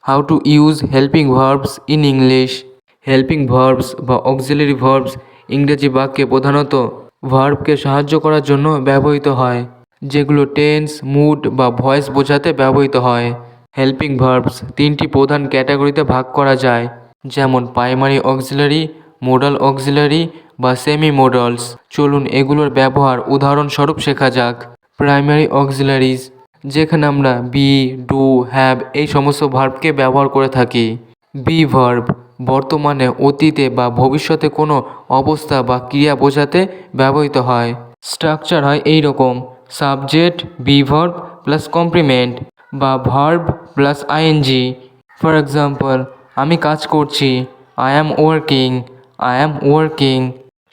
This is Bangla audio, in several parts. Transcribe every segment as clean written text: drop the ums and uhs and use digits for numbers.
How to use helping verbs in English. Helping verbs বা অক্সিলারি ভার্বস ইংরেজি বাক্যে প্রধানত ভার্বকে সাহায্য করার জন্য ব্যবহৃত হয়, যেগুলো টেন্স, মুড বা ভয়েস বোঝাতে ব্যবহৃত হয়। হেল্পিং ভার্বস তিনটি প্রধান ক্যাটাগরিতে ভাগ করা যায়, যেমন প্রাইমারি অক্সিলারি, মোডাল অক্সিলারি বা সেমি মোডালস। চলুন এগুলোর ব্যবহার উদাহরণস্বরূপ শেখা যাক। প্রাইমারি অক্সিলারিজ, যেখানে আমরা বি, ডু, হ্যাভ এই সমস্ত ভার্বকে ব্যবহার করে থাকি। বি ভার্ব বর্তমানে, অতীতে বা ভবিষ্যতে কোনো অবস্থা বা ক্রিয়া বোঝাতে ব্যবহৃত হয়। স্ট্রাকচার হয় এই রকম: subject, be verb plus complement বা verb plus ING. For example, আমি কাজ করছি, I am working. I am working.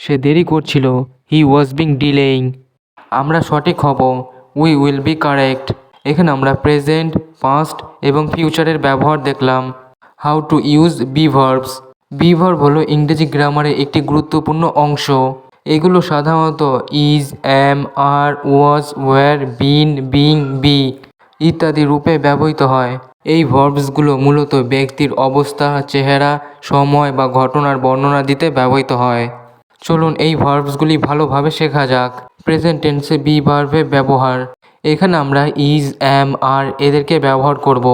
সে দেরি করছিল, হি ওয়াজ বিং ডিলেইং। আমরা সঠিক হব, উই উইল বি কারেক্ট। এখানে আমরা প্রেজেন্ট, পাস্ট এবং ফিউচারের ব্যবহার দেখলাম। How to use be verbs. Be verb হলো ইংরেজি গ্রামারের একটি গুরুত্বপূর্ণ অংশ। এগুলো সাধারণত is, am, are, was, were, been, being, be ইত্যাদি রূপে ব্যবহৃত হয়। এই ভার্বসগুলো মূলত ব্যক্তির অবস্থা, চেহারা, সময় বা ঘটনার বর্ণনা দিতে ব্যবহৃত হয়। চলুন এই ভার্বসগুলি ভালোভাবে শেখা যাক। প্রেজেন্ট টেন্সে বি ভার্বের ব্যবহার। এখানে আমরা ইজ, অ্যাম, আর এদেরকে ব্যবহার করব।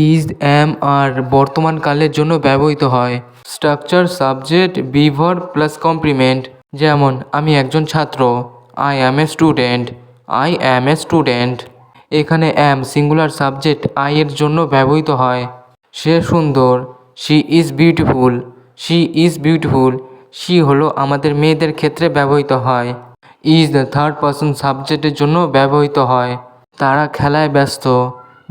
ইজ, অ্যাম, আর বর্তমান কালের জন্য ব্যবহৃত হয়। Structure subject, be verb plus complement. যেমন আমি একজন ছাত্র, I am a student. I am a student. এখানে অ্যাম সিঙ্গুলার সাবজেক্ট আই এর জন্য ব্যবহৃত হয়। সে সুন্দর, she is beautiful. She is beautiful. She হলো আমাদের মেয়েদের ক্ষেত্রে ব্যবহৃত হয়। ইজ দ্য থার্ড পার্সন সাবজেক্টের জন্য ব্যবহৃত হয়। তারা খেলায় ব্যস্ত,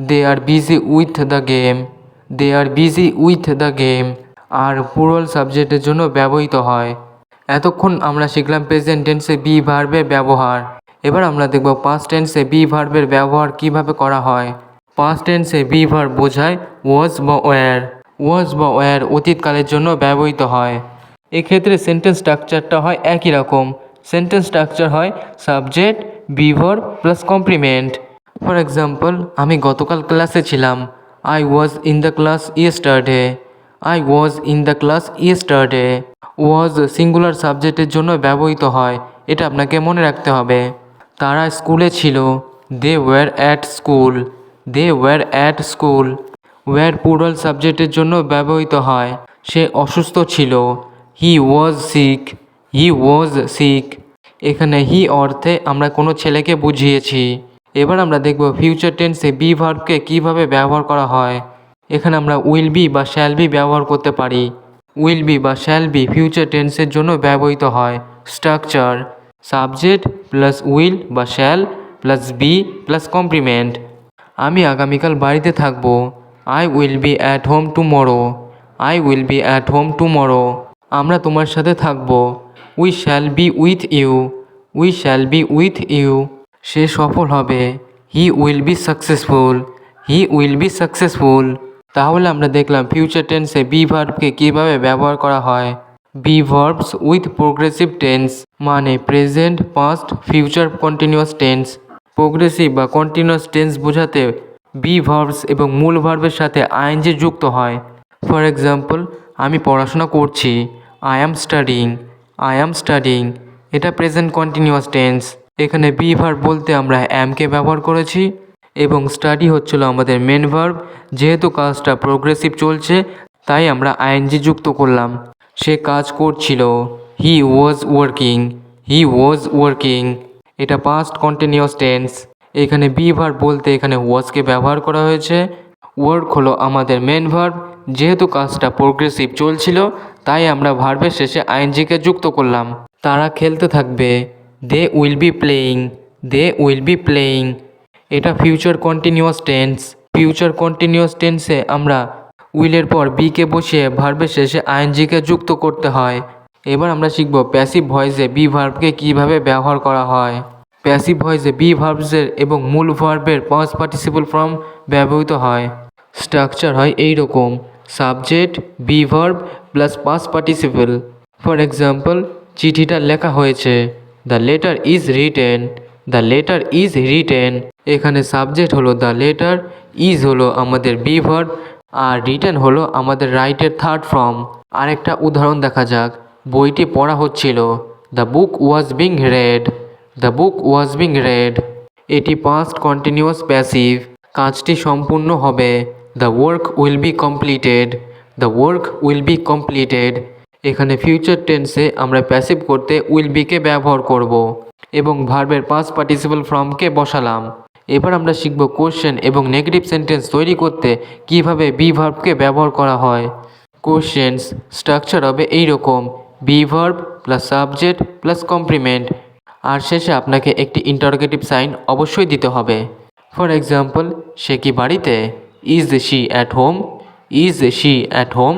they are busy with the game. They are busy with the game. আর প্লুরাল সাবজেক্টের জন্য ব্যবহৃত হয়। এতক্ষণ আমরা শিখলাম প্রেজেন্ট টেন্সে বি ভার্বের ব্যবহার। এবার আমরা দেখব পাস্ট টেন্সে বি ভার্বের ব্যবহার কিভাবে করা হয়। পাস্ট টেন্সে বি ভার্ব বোঝায় ওয়াজ বা ওয়্যার। ওয়াজ বা ওয়্যার অতীতকালের জন্য ব্যবহৃত হয়। এক্ষেত্রে সেন্টেন্স স্ট্রাকচারটা হয় একই রকম। সেন্টেন্স স্ট্রাকচার হয় subject, be verb plus complement. For example, আমি গতকাল ক্লাসে ছিলাম, I was in the class yesterday. I was in the class yesterday. Was singular সাবজেক্টের জন্য ব্যবহৃত হয়, এটা আপনাকে মনে রাখতে হবে। তারা স্কুলে ছিল, they were at school. They were at school. Were plural সাবজেক্টের জন্য ব্যবহৃত হয়। সে অসুস্থ ছিল, হি was sick. He was sick. এখানে হি অর্থে আমরা কোনো ছেলেকে বুঝিয়েছি। এবার আমরা দেখব ফিউচার টেন্সে বি ভার্বকে কীভাবে ব্যবহার করা হয়। এখানে আমরা উইল বি বা শ্যাল বি ব্যবহার করতে পারি। উইল বি বা শ্যাল বি ফিউচার টেন্সের জন্য ব্যবহৃত হয়। স্ট্রাকচার সাবজেক্ট প্লাস উইল বা shall plus be plus complement. আমি আগামীকাল বাড়িতে থাকব, I will be at home tomorrow. I will be at home tomorrow. আমরা তোমার সাথে থাকব, we shall be with you. We shall be with you. সে সফল হবে, he will be successful. He will be successful. তাহলে আমরা দেখলাম ফিউচার টেন্সে বি ভার্বকে কীভাবে ব্যবহার করা হয়। Be verbs with progressive tense মানে present, past, future continuous tense. Progressive বা কন্টিনিউয়াস টেন্স বোঝাতে বি ভার্বস এবং মূল ভার্বের সাথে আইএনজি যুক্ত হয়। ফর এক্সাম্পল, আমি পড়াশোনা করছি, I am studying. I am studying. এটা প্রেজেন্ট কন্টিনিউয়াস টেন্স। এখানে বি ভার্ব বলতে আমরা অ্যামকে ব্যবহার করেছি এবং স্টাডি হচ্ছিল আমাদের মেন ভার্ব। যেহেতু কাজটা প্রোগ্রেসিভ চলছে তাই আমরা আইএনজি যুক্ত করলাম। সে কাজ করছিল, he was working. He was working. এটা পাস্ট কন্টিনিউয়াস টেন্স। এখানে বি ভার্ব বলতে এখানে ওয়াজকে ব্যবহার করা হয়েছে। ওয়ার্ক হলো আমাদের মেন ভার্ব। যেহেতু কাজটা প্রোগ্রেসিভ চলছিল তাই আমরা ভার্বের শেষে আইএনজিকে যুক্ত করলাম। তারা খেলতে থাকবে, they will be playing. They will be playing. এটা future continuous tense. Future continuous টেন্সে আমরা উইলের পর বিকে বসিয়ে ভার্বের শেষে আইএনজিকে যুক্ত করতে হয়। এবার আমরা শিখব প্যাসিভ ভয়েসে বি ভার্বকে কীভাবে ব্যবহার করা হয়। প্যাসিভ ভয়েসে বি ভার্বসের এবং মূল ভার্বের পাস্ট পার্টিসিপল ফর্ম ব্যবহৃত হয়। স্ট্রাকচার হয় এই রকম: subject, be verb plus past participle. For example, চিঠিটা লেখা হয়েছে, the letter is written. The letter is written. এখানে সাবজেক্ট হলো দ্য লেটার, ইজ হলো আমাদের বি ভার্ব আর রিটেন হলো আমাদের রাইটের থার্ড ফর্ম। আরেকটা উদাহরণ দেখা যাক। বইটি পড়া হচ্ছিল, the book was being red, the book was being red. এটি পাস্ট কন্টিনিউয়াস প্যাসিভ, কাজটি সম্পূর্ণ হবে, the work will be completed, the work will be completed. এখানে ফিউচার টেন্সে আমরা প্যাসিভ করতে উইল বিকে ব্যবহার করব এবং ভার্বের পাস্ট পার্টিসিপল ফর্মকে বসালাম। এবার আমরা শিখব কোশ্চেন এবং নেগেটিভ সেন্টেন্স তৈরি করতে কিভাবে বি ভার্বকে ব্যবহার করা হয়। কোশ্চেন্স স্ট্রাকচার হবে এইরকম, be verb plus subject plus complement, আর শেষে আপনাকে একটি ইন্টারোগেটিভ সাইন অবশ্যই দিতে হবে। ফর এক্সাম্পল, সে কি বাড়িতে? Is she at home? Is she at home?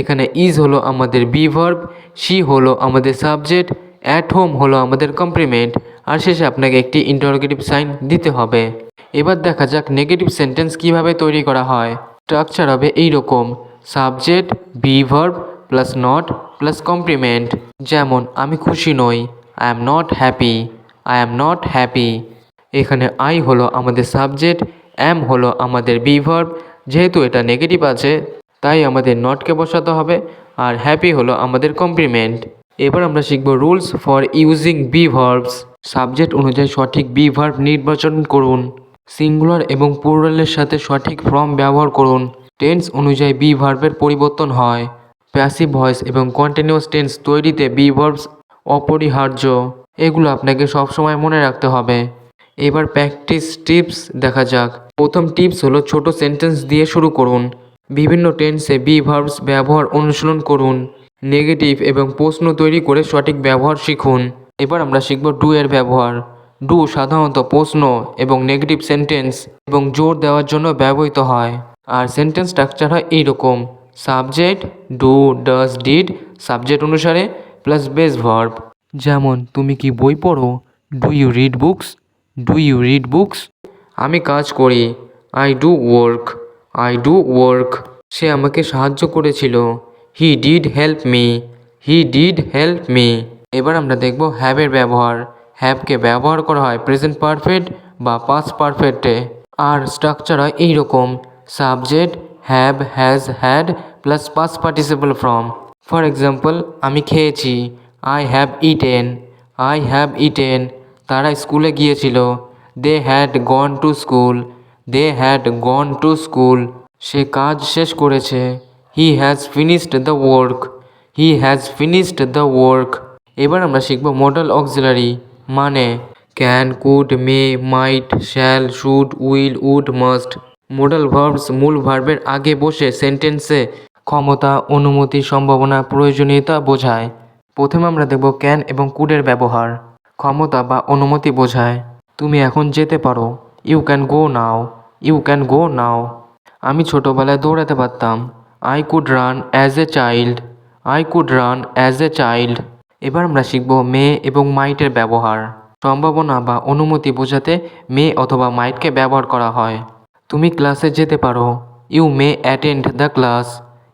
এখানে ইজ হলো আমাদের বি ভার্ব, শি হলো আমাদের সাবজেক্ট, অ্যাট হোম হলো আমাদের কমপ্লিমেন্ট, আর শেষে আপনাকে একটি ইন্টারোগেটিভ সাইন দিতে হবে। এবার দেখা যাক নেগেটিভ সেন্টেন্স কিভাবে তৈরি করা হয়। স্ট্রাকচার হবে এইরকম, subject be verb plus not plus complement. যেমন আমি খুশি নই, I am not happy, I am not happy. এখানে আই হলো আমাদের সাবজেক্ট, অ্যাম হলো আমাদের বি ভার্ব, যেহেতু এটা নেগেটিভ আছে তাই আমাদের নটকে বসাতে হবে, আর হ্যাপি হলো আমাদের কমপ্লিমেন্ট। এবার আমরা শিখব rules for using be verbs. Subject অনুযায়ী সঠিক বি ভার্ব নির্বাচন করুন, সিঙ্গুলার এবং প্লুরালের সাথে সঠিক ফর্ম ব্যবহার করুন, টেন্স অনুযায়ী বি ভার্বের পরিবর্তন হয়, প্যাসিভ ভয়েস এবং কন্টিনিউয়াস টেন্স তৈরিতে বি ভার্বস অপরিহার্য। এগুলো আপনাকে সবসময় মনে রাখতে হবে। এবার প্র্যাকটিস টিপস দেখা যাক। প্রথম টিপস হলো ছোট সেন্টেন্স দিয়ে শুরু করুন, বিভিন্ন টেন্সে বি ভার্বস ব্যবহার অনুশীলন করুন, নেগেটিভ এবং প্রশ্ন তৈরি করে সঠিক ব্যবহার শিখুন। এবার আমরা শিখব ডু এর ব্যবহার। ডু সাধারণত প্রশ্ন এবং নেগেটিভ সেন্টেন্স এবং জোর দেওয়ার জন্য ব্যবহৃত হয়, আর সেন্টেন্স স্ট্রাকচার হয় এইরকম, subject do does did subject অনুসারে প্লাস বেস ভার্ব। যেমন তুমি কি বই পড়ো? Do you read books? Do you read books? আমি কাজ করি, I do work, I do work. সে আমাকে সাহায্য করেছিল, he did help me, he did help me. এবার আমরা দেখব হ্যাভের ব্যবহার। হ্যাভকে ব্যবহার করা হয় প্রেজেন্ট পারফেক্ট বা পাস্ট পারফেক্টে, আর স্ট্রাকচার হয় এইরকম, subject have has had plus past participle form. For example, আমি খেয়েছি, I have eaten, I have eaten. তারা স্কুলে গিয়েছিল, they had gone to school, they had gone to school. সে কাজ শেষ করেছে, he has finished the work, he has finished the work. এবার আমরা শিখব মডাল অক্সিলারি, মানে can, could, may, might, shall, should, will, would, must. Modal verbs মূল ভার্বের আগে বসে সেন্টেন্সে ক্ষমতা, অনুমতি, সম্ভাবনা, প্রয়োজনীয়তা বোঝায়। প্রথমে আমরা দেখব ক্যান এবং কুডের ব্যবহার। ক্ষমতা বা অনুমতি বোঝায়, তুমি এখন যেতে পারো, you can go now, you can go now. আমি ছোটোবেলায় দৌড়াতে পারতাম, I could run as a child, I could run as a child. এবার আমরা শিখব মে এবং মাইটের ব্যবহার। সম্ভাবনা বা অনুমতি বোঝাতে মে অথবা মাইটকে ব্যবহার করা হয়। তুমি ক্লাসে যেতে পারো, you may attend the class,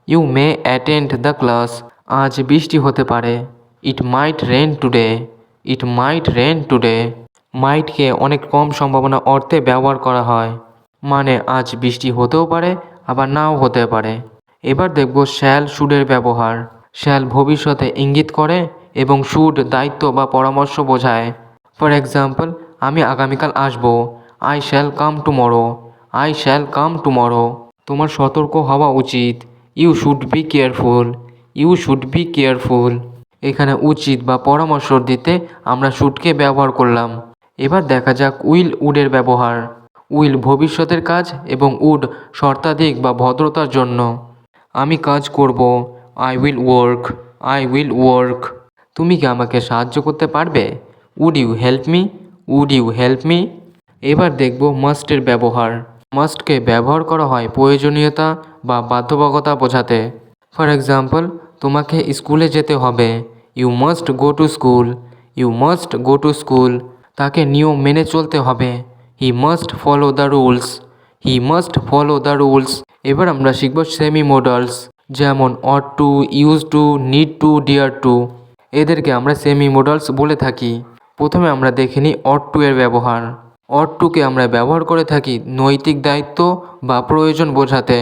you may attend the class. আজ বৃষ্টি হতে পারে, it might rain today, it might rain today. মাইটকে অনেক কম সম্ভাবনা অর্থে ব্যবহার করা হয়, মানে আজ বৃষ্টি হতেও পারে আবার নাও হতে পারে। এবার দেখব শ্যাল শুডের ব্যবহার। শ্যাল ভবিষ্যতে ইঙ্গিত করে এবং শুড দায়িত্ব বা পরামর্শ বোঝায়। ফর এক্সাম্পল, আমি আগামীকাল আসবো, I shall come tomorrow, I shall come tomorrow. তোমার সতর্ক হওয়া উচিত, you should be careful, you should be careful. এখানে উচিত বা পরামর্শ দিতে আমরা শুডকে ব্যবহার করলাম। এবার দেখা যাক উইল উডের ব্যবহার। উইল ভবিষ্যতের কাজ এবং উড শর্তাধিক বা ভদ্রতার জন্য। আমি কাজ করব, I will work, I will work. তুমি কি আমাকে সাহায্য করতে পারবে? Would you help me, would you help me. এবার দেখব মাস্টের ব্যবহার। মাস্টকে ব্যবহার করা হয় প্রয়োজনীয়তা বা বাধ্যবাধকতা বোঝাতে। ফর এক্সাম্পল, তোমাকে স্কুলে যেতে হবে, you must go to school, you must go to school. তাকে নিয়ম মেনে চলতে হবে, he must follow the rules, he must follow the rules. এবার আমরা শিখব সেমি মডালস, যেমন ought to, used to, need to, dare to. এদেরকে আমরা সেমি মডালস বলে থাকি। প্রথমে আমরা দেখে নিই অট টু এর ব্যবহার। অট টুকে আমরা ব্যবহার করে থাকি নৈতিক দায়িত্ব বা প্রয়োজন বোঝাতে।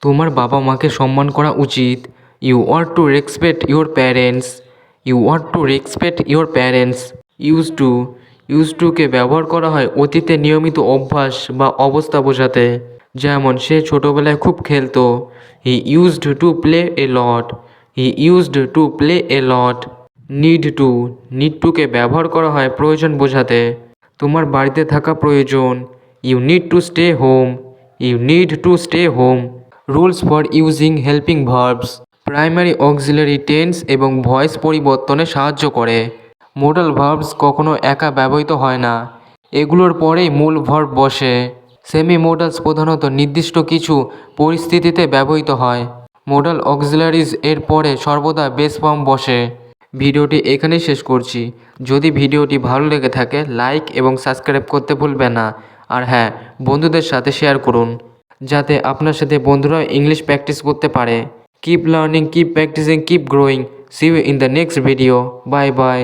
তোমার বাবা মাকে সম্মান করা উচিত। You want to respect your parents. You want to respect your parents. Use টুকে ব্যবহার করা হয় অতীতে নিয়মিত অভ্যাস বা অবস্থা বোঝাতে। যেমন সে ছোটবেলায় খুব খেলতো। He used to play a lot. He used to play a lot. Need টুকে ব্যবহার করা হয় প্রয়োজন বোঝাতে। তোমার বাড়িতে থাকা প্রয়োজন। You need to stay home. You need to stay home. Rules for using helping verbs. Primary auxiliary tense এবং ভয়েস পরিবর্তনে সাহায্য করে। মোডাল ভার্বস কখনো একা ব্যবহৃত হয় না, এগুলোর পরেই মূল ভার্ব বসে। সেমি মোডালস প্রধানত নির্দিষ্ট কিছু পরিস্থিতিতে ব্যবহৃত হয়। মোডাল অক্সিলারিজ এর পরে সর্বদা বেস ফর্ম বসে। ভিডিওটি এখানেই শেষ করছি। যদি ভিডিওটি ভালো লেগে থাকে লাইক এবং সাবস্ক্রাইব করতে ভুলবেন না। আর হ্যাঁ, বন্ধুদের সাথে শেয়ার করুন, যাতে আপনার সাথে বন্ধুরা ইংলিশ প্র্যাকটিস করতে পারে। Keep learning, keep practising, keep growing. See you in the next video. Bye by.